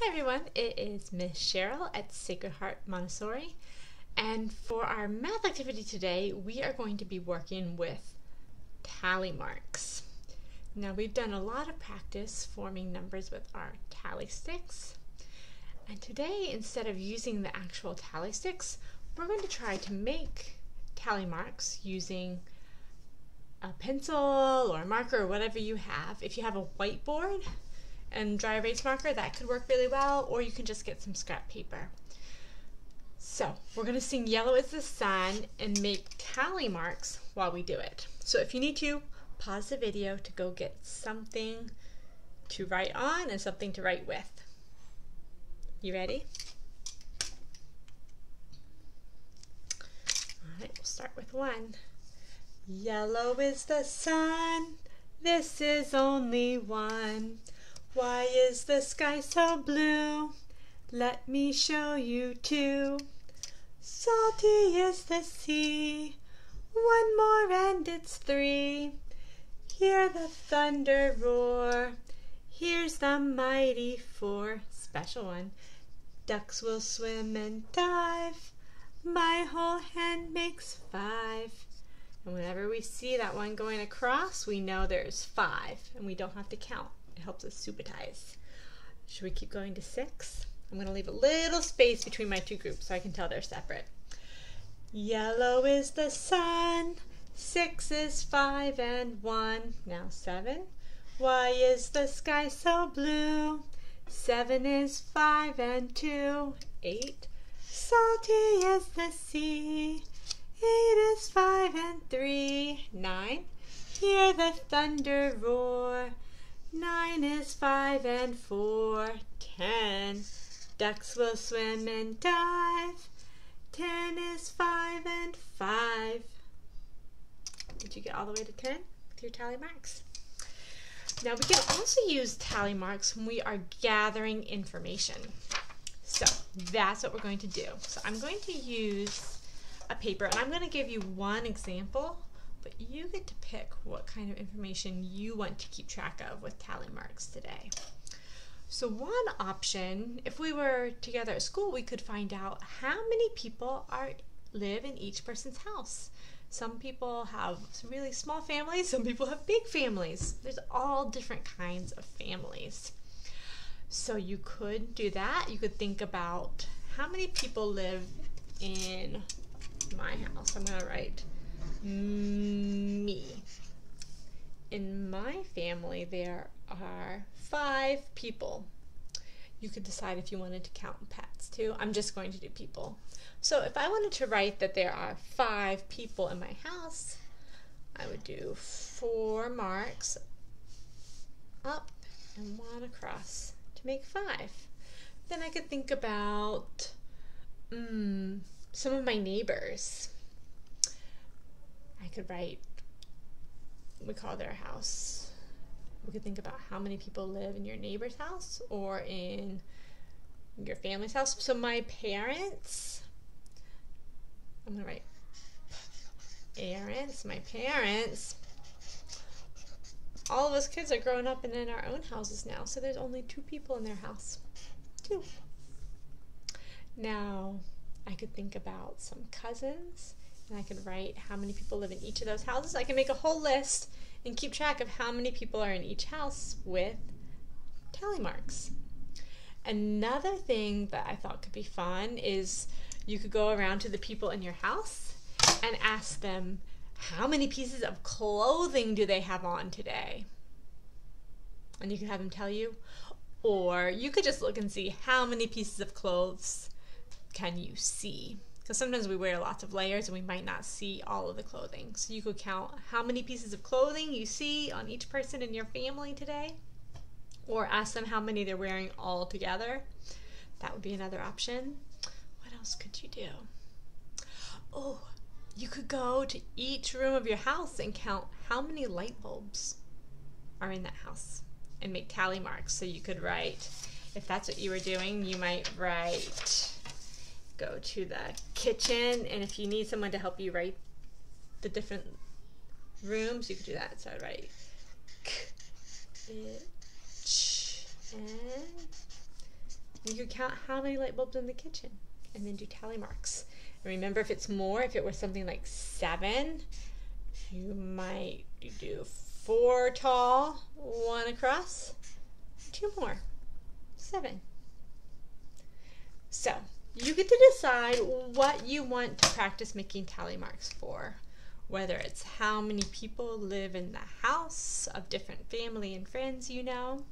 Hi everyone, it is Miss Cheryl at Sacred Heart Montessori, and for our math activity today we are going to be working with tally marks. Now we've done a lot of practice forming numbers with our tally sticks, and today instead of using the actual tally sticks we're going to try to make tally marks using a pencil or a marker or whatever you have. If you have a whiteboard and dry erase marker, that could work really well, or you can just get some scrap paper. So we're going to sing Yellow is the Sun and make tally marks while we do it. So if you need to, pause the video to go get something to write on and something to write with. You ready? Alright, we'll start with one. Yellow is the sun, this is only one. Why is the sky so blue? Let me show you two. Salty is the sea, one more and it's three. Hear the thunder roar, here's the mighty four. Special one. Ducks will swim and dive, my whole hand makes five. And whenever we see that one going across, we know there's five, and we don't have to count. It helps us supersize. Should we keep going to 6? I'm going to leave a little space between my two groups so I can tell they're separate. Yellow is the sun, 6 is 5 and 1. Now 7. Why is the sky so blue? 7 is 5 and 2. 8. Salty is the sea. 8 is 5 and 3. 9. Hear the thunder roar. 9 is 5 and 4. 10. Ducks will swim and dive. 10 is 5 and 5. Did you get all the way to 10 with your tally marks? Now we can also use tally marks when we are gathering information. So that's what we're going to do. So I'm going to use a paper, and I'm going to give you one example, but you get to pick what kind of information you want to keep track of with tally marks today. So one option, if we were together at school, we could find out how many people live in each person's house. Some people have really small families, some people have big families. There's all different kinds of families. So you could do that. You could think about how many people live in my house. I'm going to write me. In my family there are 5 people. You could decide if you wanted to count pets too. I'm just going to do people. So if I wanted to write that there are 5 people in my house, I would do 4 marks up and 1 across to make 5. Then I could think about some of my neighbors. I could write, we call their house. We could think about how many people live in your neighbor's house or in your family's house. So my parents, I'm going to write parents, my parents. All of us kids are growing up and in our own houses now, so there's only 2 people in their house. 2. Now, I could think about some cousins, and I could write how many people live in each of those houses. I can make a whole list and keep track of how many people are in each house with tally marks. Another thing that I thought could be fun is you could go around to the people in your house and ask them how many pieces of clothing do they have on today. And you could have them tell you. Or you could just look and see how many pieces of clothes can you see. Because sometimes we wear lots of layers and we might not see all of the clothing. So you could count how many pieces of clothing you see on each person in your family today. Or ask them how many they're wearing all together. That would be another option. What else could you do? Oh, you could go to each room of your house and count how many light bulbs are in that house and make tally marks. So you could write, if that's what you were doing, you might write, go to the kitchen, and if you need someone to help you write the different rooms, you could do that. So I'd write kitchen You could count how many light bulbs in the kitchen and then do tally marks. And remember, if it's more, if it was something like 7, you might do 4 tall, 1 across, 2 more, 7. So you get to decide what you want to practice making tally marks for, whether it's how many people live in the house of different family and friends you know,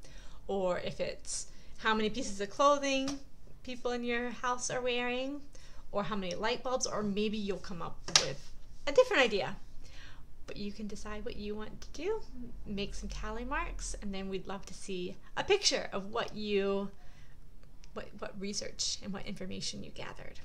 or if it's how many pieces of clothing people in your house are wearing, or how many light bulbs, or maybe you'll come up with a different idea. But you can decide what you want to do, make some tally marks, and then we'd love to see a picture of what research and what information you gathered.